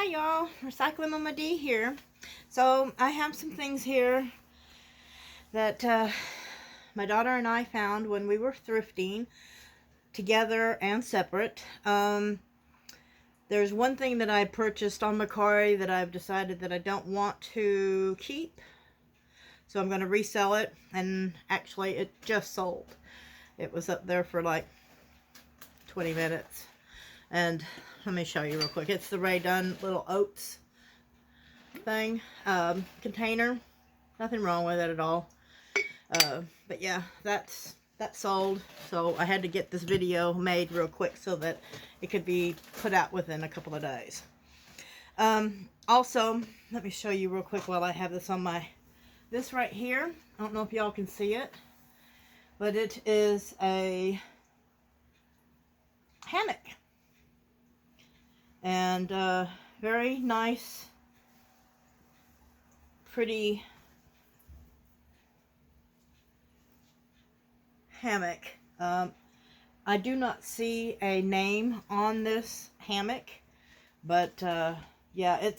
y'all, Recycling Mama D here. So I have some things here that my daughter and I found when we were thrifting together and separate. There's one thing that I purchased on Mercari that I've decided that I don't want to keep, so I'm going to resell it, and actually it just sold. It was up there for like 20 minutes. And let me show you real quick. It's the Ray Dunn little oats thing, container. Nothing wrong with it at all. But yeah, that sold. So I had to get this video made real quick so that it could be put out within a couple of days. Also, let me show you real quick while I have this on this right here. I don't know if y'all can see it, but it is a hammock. And very nice, pretty hammock. I do not see a name on this hammock, but yeah,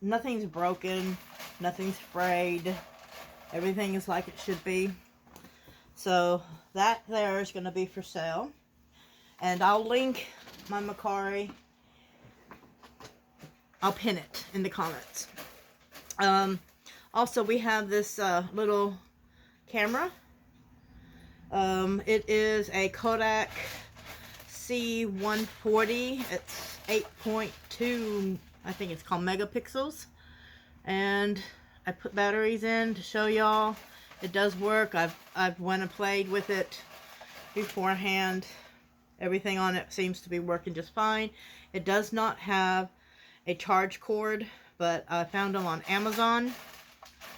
nothing's broken, nothing's frayed, everything is like it should be. So that there is going to be for sale, and I'll link my Mercari. I'll pin it in the comments. Also, we have this little camera. It is a Kodak C140. It's 8.2, I think it's called megapixels. And I put batteries in to show y'all. It does work. I've went and played with it beforehand. Everything on it seems to be working just fine. It does not have a charge cord, but I found them on Amazon,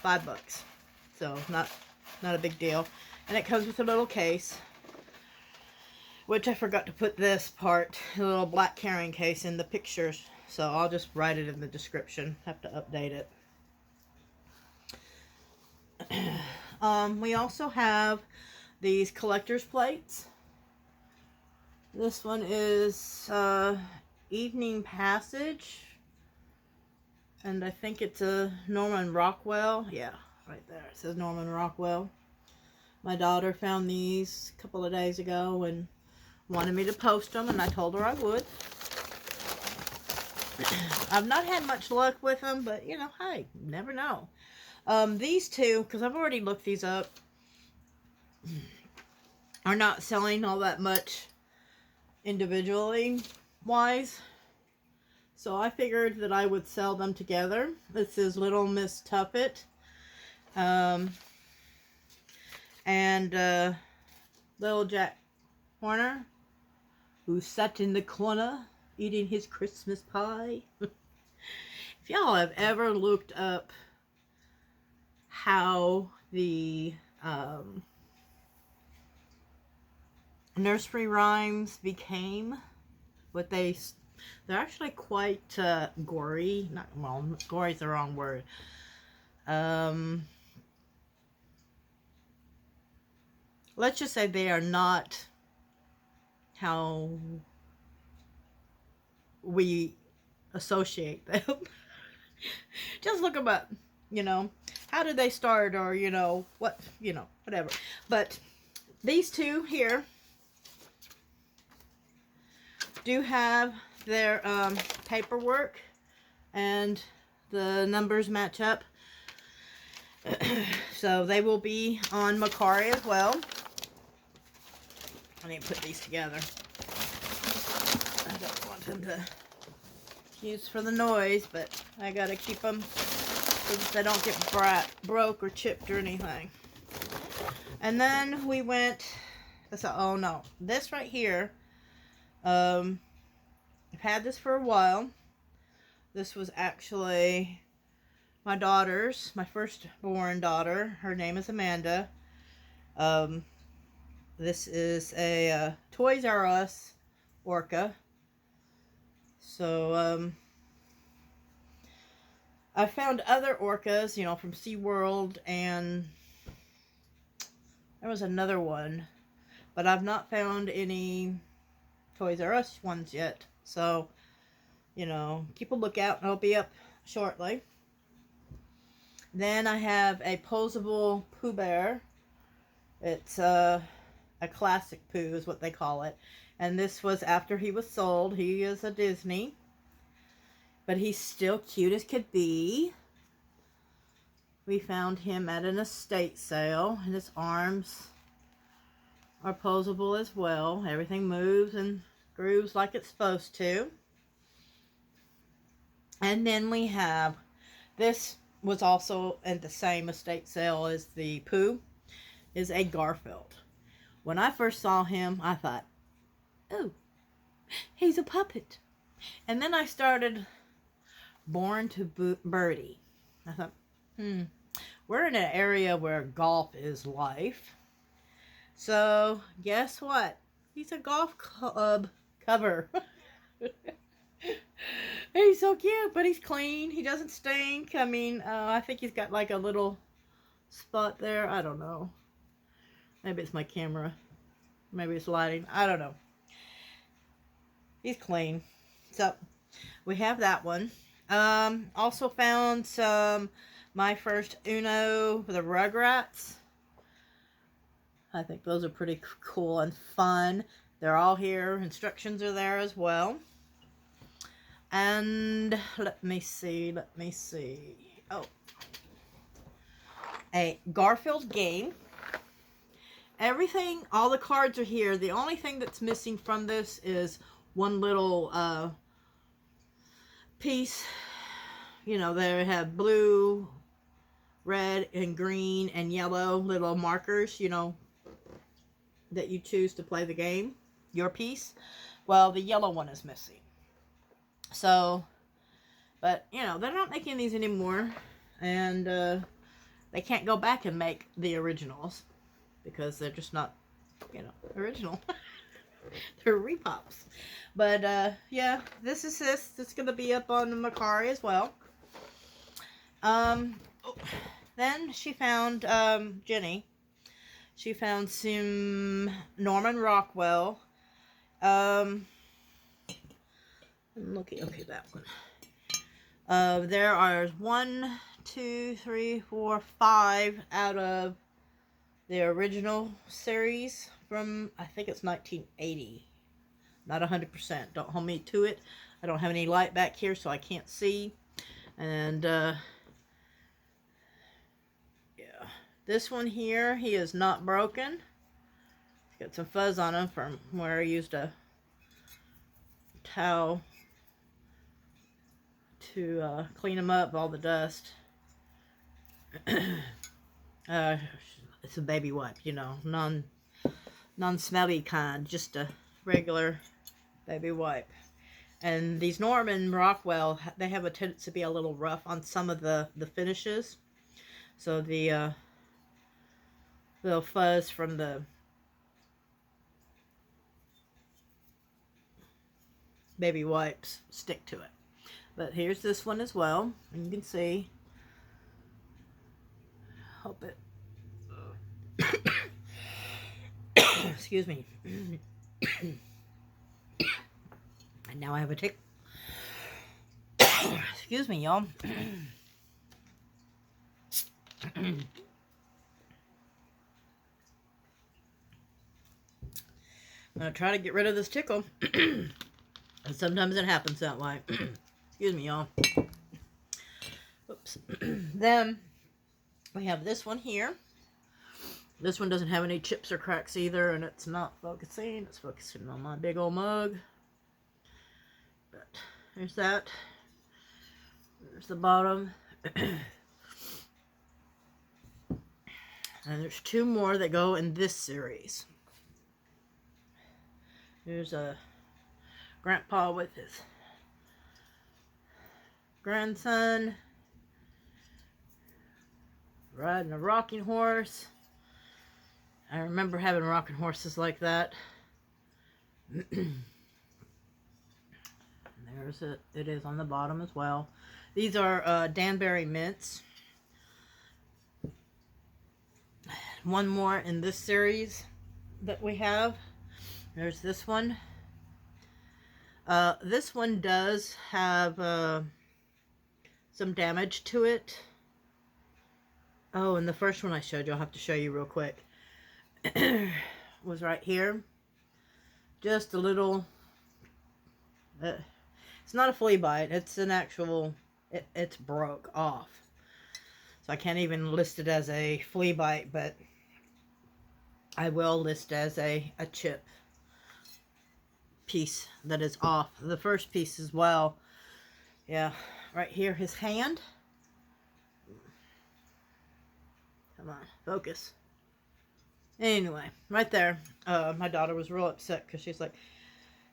$5. So not a big deal. And it comes with a little case, which I forgot to put this part, a little black carrying case, in the pictures. So I'll just write it in the description. Have to update it. We also have these collector's plates. This one is Evening Passage, and I think it's a Norman Rockwell. Yeah, right there. It says Norman Rockwell. My daughter found these a couple of days ago and wanted me to post them, and I told her I would. I've not had much luck with them, but you know, hey, never know. These two, because I've already looked these up, are not selling all that much individually wise. So I figured that I would sell them together. This is Little Miss Tuffet. And Little Jack Horner, who sat in the corner eating his Christmas pie. If y'all have ever looked up how the nursery rhymes became what they're actually quite gory. Not, well, gory is the wrong word. Let's just say they are not how we associate them. Just look them up, you know. How did they start, or, you know, what, you know, whatever. But these two here do have their paperwork, and the numbers match up. So they will be on Mercari as well. I need to put these together. I don't want them to use for the noise, but I gotta keep them so that they don't get broke or chipped or anything. And then we went, so, oh no, this right here, I've had this for a while. This was actually my daughter's, my firstborn daughter. Her name is Amanda. This is a Toys R Us Orca. So, I found other orcas, you know, from SeaWorld, and there was another one, but I've not found any Toys R Us ones yet. So, you know, keep a lookout. It'll be up shortly. Then I have a posable Pooh Bear. It's a classic Pooh is what they call it. And this was after he was sold. He is a Disney. But he's still cute as could be. We found him at an estate sale. And his arms are posable as well. Everything moves and grooves like it's supposed to. And then we have, this was also at the same estate sale as the Pooh, is a Garfield. When I first saw him, I thought, oh, he's a puppet. And then I started Born to Birdie. I thought, we're in an area where golf is life. So, guess what? He's a golf club cover. He's so cute, but he's clean. He doesn't stink. I mean, I think he's got like a little spot there. I don't know. Maybe it's my camera. Maybe it's lighting. I don't know. He's clean. So, we have that one. Also found some, my first Uno for the Rugrats. I think those are pretty cool and fun. They're all here. Instructions are there as well. And let me see. Oh. A Garfield Game. Everything, all the cards are here. The only thing that's missing from this is one little piece. You know, they have blue, red, and green, and yellow little markers, you know, that you choose to play the game. Your piece. Well, the yellow one is missing. So, but, you know, they're not making these anymore. And they can't go back and make the originals. Because they're just not, you know, original. They're repops. But, yeah, this is this. It's going to be up on the Macari as well. Then she found, Jenny. She found some Norman Rockwell. Okay, that one. There are 1, 2, 3, 4, 5 out of the original series from, I think it's 1980. Not 100%. Don't hold me to it. I don't have any light back here, so I can't see. And, yeah. This one here, he is not broken. He's got some fuzz on him from where I used a towel to clean him up, all the dust. It's a baby wipe, you know, non-smelly kind, just a regular baby wipe. And these Norman Rockwell, they have a tendency to be a little rough on some of the finishes. So the little fuzz from the baby wipes stick to it. But here's this one as well, and you can see. Hope it. Excuse me. And now I have a tick. Excuse me, y'all. I'm gonna try to get rid of this tickle. And sometimes it happens that way. Excuse me, y'all. Oops. Then we have this one here. This one doesn't have any chips or cracks either, and it's not focusing. It's focusing on my big old mug. But there's that. There's the bottom. And there's 2 more that go in this series. There's a grandpa with his grandson riding a rocking horse. I remember having rocking horses like that. There's it. It is on the bottom as well. These are Danbury mints. One more in this series that we have. There's this one. This one does have some damage to it. Oh, and the first one I showed you, I'll have to show you real quick, was right here. Just a little, it's not a flea bite, it's an actual, it's broke off. So I can't even list it as a flea bite, but I will list as a chip piece that is off. The first piece as well. Yeah, right here, his hand. Come on, focus. Anyway, right there. My daughter was real upset because she's like,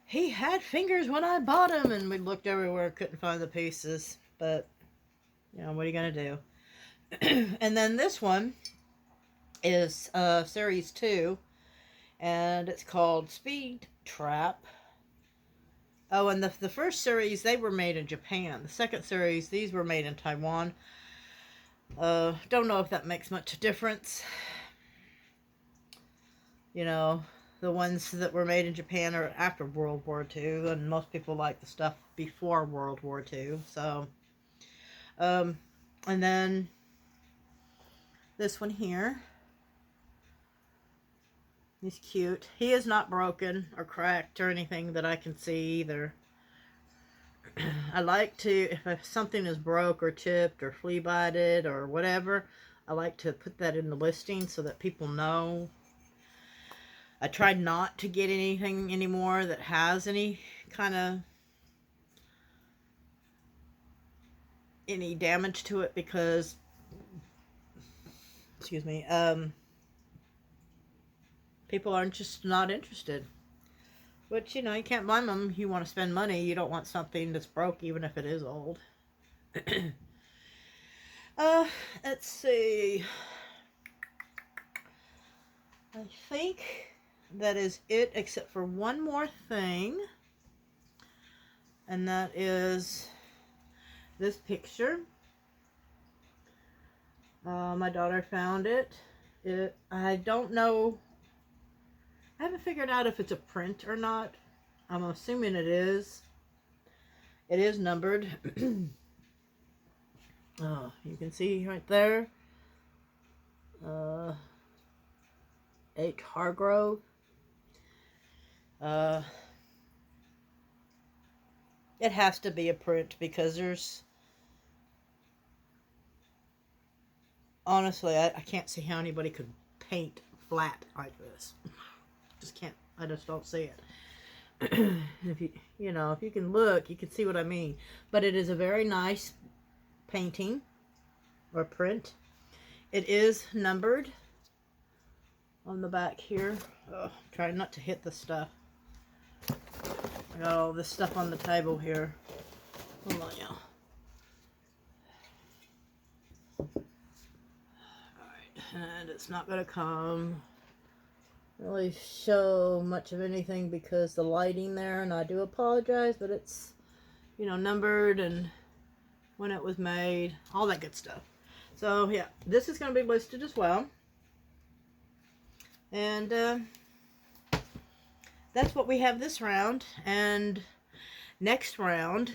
he had fingers when I bought him. And we looked everywhere, couldn't find the pieces. But, you know, what are you going to do? And then this one is Series 2. And it's called Speed Trap. Oh, and the first series, they were made in Japan. The second series, these were made in Taiwan. Don't know if that makes much difference. You know, the ones that were made in Japan are after World War II, and most people like the stuff before World War II. So, and then this one here. He's cute. He is not broken or cracked or anything that I can see either. I like to, if something is broke or chipped or flea bited or whatever, I like to put that in the listing so that people know. I try not to get anything anymore that has any kind of any damage to it because, excuse me, people are just not interested. Which, you know, you can't blame them. You want to spend money. You don't want something that's broke, even if it is old. Let's see. I think that is it, except for one more thing. And that is this picture. My daughter found it. I don't know. I haven't figured out if it's a print or not. I'm assuming it is. It is numbered. Oh, you can see right there. H. Hargrove. It has to be a print because there's... Honestly, I can't see how anybody could paint flat like this. Just can't. I just don't see it. If you know, if you can look, you can see what I mean. But it is a very nice painting or print. It is numbered on the back here. Oh, trying not to hit the stuff. I got all this stuff on the table here. Hold on, y'all. Alright, and it's not going to come really show much of anything because the lighting there, and I do apologize, but it's, you know, numbered and when it was made, all that good stuff. So yeah, this is going to be listed as well. And that's what we have this round. And next round,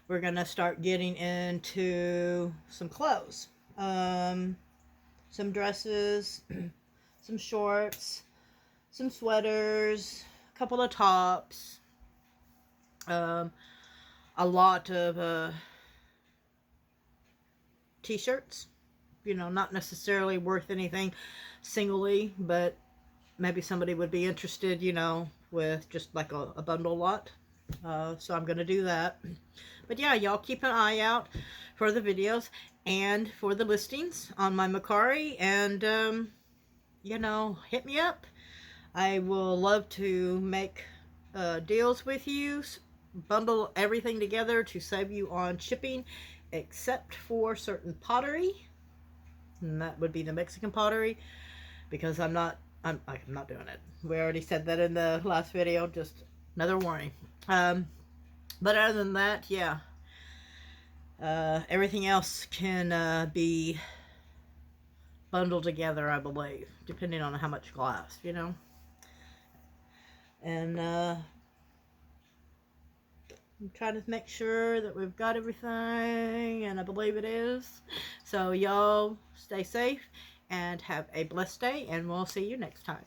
we're going to start getting into some clothes. Some dresses, some shorts, some sweaters, a couple of tops, a lot of t-shirts, you know, not necessarily worth anything singly, but maybe somebody would be interested, you know, with just like a bundle lot. So I'm going to do that. But yeah, y'all keep an eye out for the videos and for the listings on my Mercari, and you know, hit me up. I will love to make deals with you, bundle everything together to save you on shipping, except for certain pottery, and that would be the Mexican pottery, because I'm not doing it. We already said that in the last video, just another warning. But other than that, yeah, everything else can be bundled together, I believe, depending on how much glass, you know. And I'm trying to make sure that we've got everything, and I believe it is. So y'all stay safe and have a blessed day, and we'll see you next time.